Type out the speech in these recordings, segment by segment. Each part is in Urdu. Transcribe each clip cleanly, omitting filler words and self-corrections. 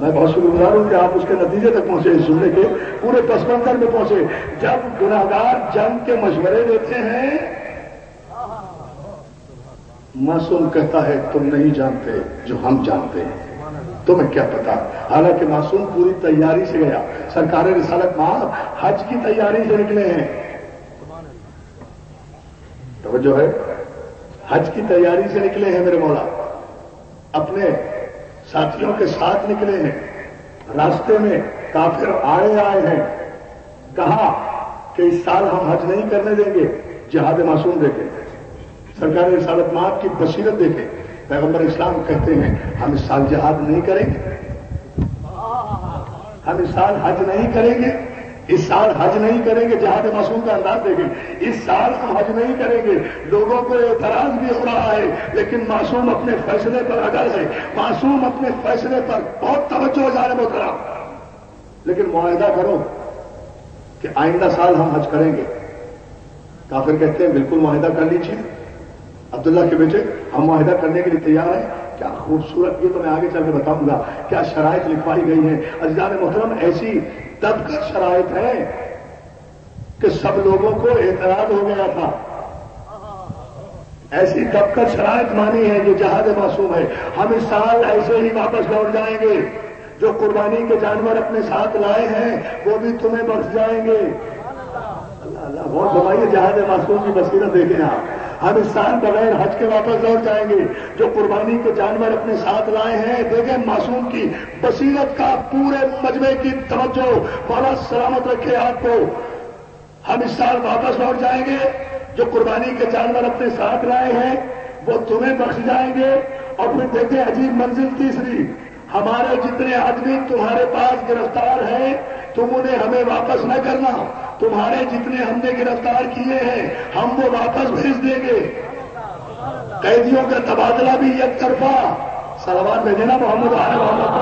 میں بہت شکرگزار ہوں کہ آپ اس کے نتیجے تک پہنچے، اس سننے کے پورے پس منظر میں پہنچے۔ جب گناہگار جنگ کے مشورے دیتے ہیں، معصوم کہتا ہے تم نہیں جانتے جو ہم جانتے ہیں، تمہیں کیا پتا۔ حالانکہ معصوم پوری تیاری سے گیا، سرکار رسالت مآب حج کی تیاری سے نکلے ہیں، توجہ ہے، حج کی تیاری سے نکلے ہیں میرے مولا، اپنے ساتھیوں کے ساتھ نکلے ہیں، راستے میں کافر آئے ہیں، کہا کہ اس سال ہم حج نہیں کرنے دیں گے، جہاد معصوم دیکھیں، سرکار رسالت مآب کی بصیرت دیکھیں، پیغمبر اسلام کہتے ہیں ہم اس سال جہاد نہیں کریں گے، ہم اس سال حج نہیں کریں گے، اس سال حج نہیں کریں گے، جہاد معصوم کا انداز دیکھیں، اس سال ہم حج نہیں کریں گے۔ لوگوں کو اعتراض بھی ہو رہا ہے، لیکن معصوم اپنے فیصلے پر اگل ہے، معصوم اپنے فیصلے پر بہت توجہ جا رہے محترم، لیکن معاہدہ کرو کہ آئندہ سال ہم حج کریں گے۔ کافر کہتے ہیں بالکل معاہدہ کر لیجیے عبداللہ کے بیٹے، ہم معاہدہ کرنے کے لیے تیار ہیں۔ کیا خوبصورت، یہ تو میں آگے چل کے بتاؤں گا کیا شرائط لکھوائی گئی ہیں۔ عزیزان محترم، ایسی دب کر شرائط ہے کہ سب لوگوں کو اعتراض ہو گیا تھا، ایسی دب کر شرائط مانی ہے، یہ جہاد معصوم ہے، ہم اس سال ایسے ہی واپس لوٹ جائیں گے، جو قربانی کے جانور اپنے ساتھ لائے ہیں وہ بھی تمہیں بخش جائیں گے۔ اللہ اللہ، بہت دبائیے، جہاد معصوم کی بصیرت دیکھیں آپ، ہم اس سال بغیر حج کے واپس لوٹ جائیں گے، جو قربانی کے جانور اپنے ساتھ لائے ہیں، دیکھیں معصوم کی بصیرت کا پورے مجمع کی توجہ، مولا سلامت رکھے آپ کو، ہم اس سال واپس لوٹ جائیں گے، جو قربانی کے جانور اپنے ساتھ لائے ہیں وہ تمہیں بخش جائیں گے۔ اور پھر دیکھیں عجیب منزل تیسری، ہمارے جتنے آدمی تمہارے پاس گرفتار ہیں تم انہیں ہمیں واپس نہ کرنا، تمہارے جتنے ہم نے گرفتار کیے ہیں ہم وہ واپس بھیج دیں گے، قیدیوں کا تبادلہ بھی یک طرفہ، صلوات بھیجے نا محمد آل محمد۔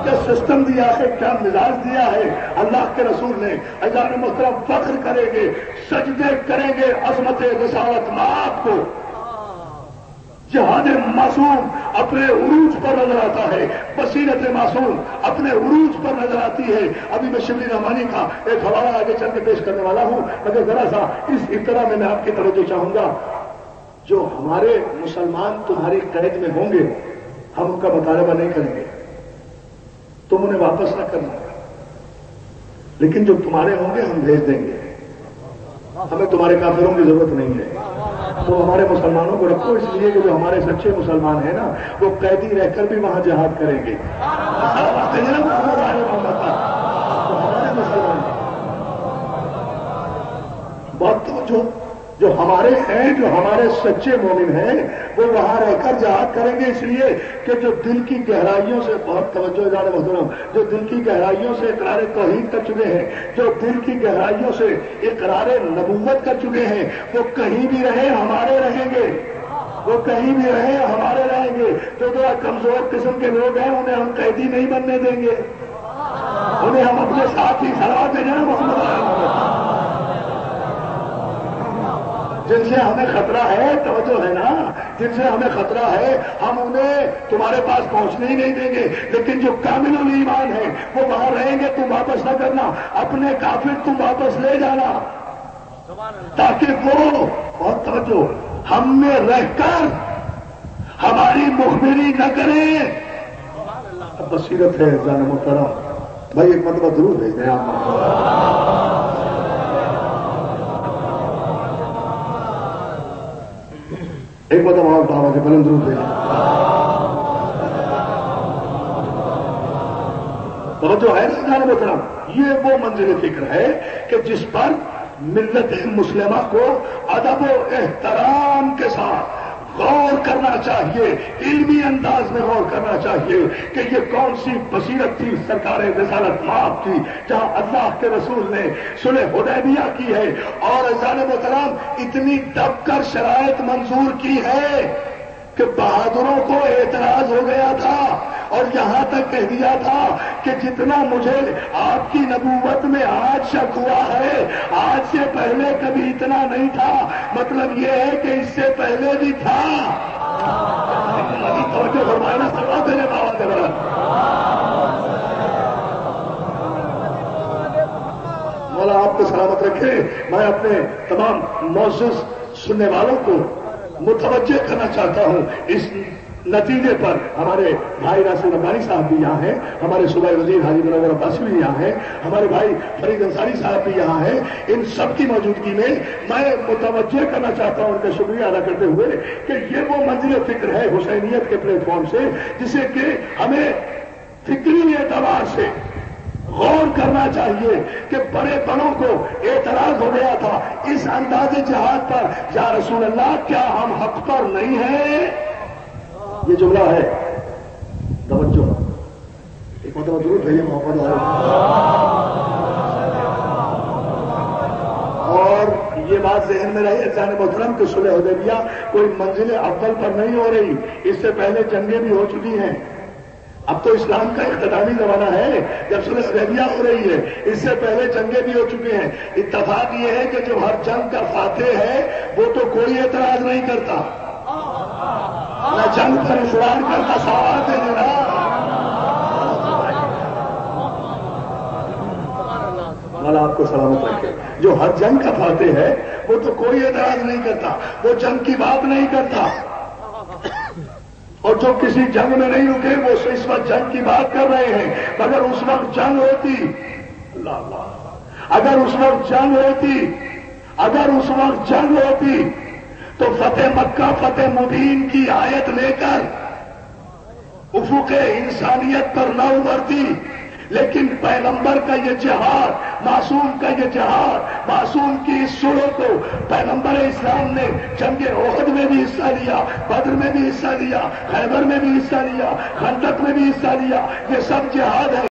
کیا سسٹم دیا ہے، کیا مزاج دیا ہے اللہ کے رسول نے۔ عزیزان محترم، فخر کریں گے، سجدے کریں گے عظمت رسالت مآب کو۔ جہاد معصوم اپنے عروج پر نظر آتا ہے، بصیرت معصوم اپنے عروج پر نظر آتی ہے۔ ابھی میں شبلی رحمانی کا ایک حوالہ آگے چل کے پیش کرنے والا ہوں، مگر ذرا سا اس ابتدا میں آپ کی توجہ چاہوں گا۔ جو ہمارے مسلمان تمہاری قید میں ہوں گے ہم ان کا مطالبہ نہیں کریں گے، تم انہیں واپس نہ کرنا، لیکن جو تمہارے ہوں گے ہم بھیج دیں گے، ہمیں تمہارے کافروں کی ضرورت نہیں ہے، تو ہمارے مسلمانوں کو رکھو، اس لیے کہ جو ہمارے سچے مسلمان ہیں نا وہ قیدی رہ کر بھی وہاں جہاد کریں گے۔ بہت توجہ، جو ہمارے ہیں، جو ہمارے سچے مومن ہیں وہ وہاں رہ کر جہاد کریں گے، اس لیے کہ جو دل کی گہرائیوں سے، بہت توجہ جانے محترم، جو دل کی گہرائیوں سے اقرار توحید کر چکے ہیں، جو دل کی گہرائیوں سے اقرار نبوت کر چکے ہیں، وہ کہیں بھی رہے ہمارے رہیں گے، وہ کہیں بھی رہے ہمارے رہیں گے۔ جو ذرا کمزور قسم کے لوگ ہیں انہیں ہم قیدی نہیں بننے دیں گے، انہیں ہم اپنے ساتھ ہی صلوات بھیجیں نا محمد۔ جن سے ہمیں خطرہ ہے، توجہ ہے نا، جن سے ہمیں خطرہ ہے ہم انہیں تمہارے پاس پہنچنے ہی نہیں دیں گے، لیکن جو کامل الایمان ہیں وہ وہاں رہیں گے، تم واپس نہ کرنا، اپنے کافر تم واپس لے جانا، تاکہ وہ، بہت توجہ، ہم میں رہ کر ہماری مخبری نہ کریں۔ اب بصیرت ہے جان محترم، بھائی ایک مرتبہ ضرور بھیج دیں آپ۔ ایک مرتبہ اور بابا کے بلند ضرور دیں۔ توجہ ہے نا جان محترم، یہ وہ منزل فکر ہے کہ جس پر ملت مسلمہ کو ادب و احترام کے ساتھ غور کرنا چاہیے، علمی انداز میں غور کرنا چاہیے کہ یہ کون سی بصیرت تھی سرکار رسالت مآب کی، جہاں اللہ کے رسول نے صلح حدیبیہ کی ہے اور عزیزان محترم اتنی دب کر شرائط منظور کی ہے کہ بہادروں کو اعتراض ہو گیا تھا، اور یہاں تک کہہ دیا تھا کہ جتنا مجھے آپ کی نبوت میں آج شک ہوا ہے آج سے پہلے کبھی اتنا نہیں تھا. مطلب یہ ہے کہ اس سے پہلے بھی تھا. توجہ فرمائنا سب دینے بابا کے برابر. مولا آپ کو سلامت رکھے. میں اپنے تمام معزز سننے والوں کو متوجہ کرنا چاہتا ہوں اس نتیجے پر. ہمارے بھائی ناصر ربانی صاحب بھی یہاں ہیں, ہمارے صوبائی وزیر حاجی منور عباسی بھی یہاں ہیں, ہمارے بھائی فرید انصاری صاحب بھی یہاں ہیں. ان سب کی موجودگی میں میں متوجہ کرنا چاہتا ہوں ان کا شکریہ ادا کرتے ہوئے کہ یہ وہ منزل فکر ہے حسینیت کے پلیٹ فارم سے جسے کہ ہمیں فکری اعتبار سے غور کرنا چاہیے کہ بڑے بڑوں کو اعتراض ہو گیا تھا اس انداز جہاد پر, یا رسول اللہ کیا ہم حق پر نہیں ہیں؟ یہ جملہ ہے. توجہ ایک مطلب ضرور بھیجیے محمد اور یہ بات ذہن میں رہی جان محترم کہ صلح حدیبیہ کوئی منزل اول پر نہیں ہو رہی. اس سے پہلے جنگیں بھی ہو چکی ہیں. اب تو اسلام کا اختتامی زمانہ ہے جب صلح حدیبیہ ہو رہی ہے. اس سے پہلے جنگیں بھی ہو چکے ہیں. اتفاق یہ ہے کہ جو ہر جنگ کا فاتح ہے وہ تو کوئی اعتراض نہیں کرتا, نہ جنگ پر اصرار کرتا. سوال دے دینا مولا آپ کو سلامت رکھے. جو ہر جنگ کا فاتح ہے وہ تو کوئی اعتراض نہیں کرتا, وہ جنگ کی بات نہیں کرتا. اور جو کسی جنگ میں نہیں رکے وہ اس وقت جنگ کی بات کر رہے ہیں. مگر اس وقت جنگ ہوتی, اللہ اللہ, اگر اس وقت جنگ ہوتی تو فتح مکہ فتح مبین کی آیت لے کر افق انسانیت پر نہ ابھرتی. لیکن پیغمبر کا یہ جہاد, معصوم کا یہ جہاد, معصوم کی اس صلح کو پیغمبر اسلام نے جنگ احد میں بھی حصہ لیا, بدر میں بھی حصہ لیا, خیبر میں بھی حصہ لیا, خندق میں بھی حصہ لیا. یہ سب جہاد ہے.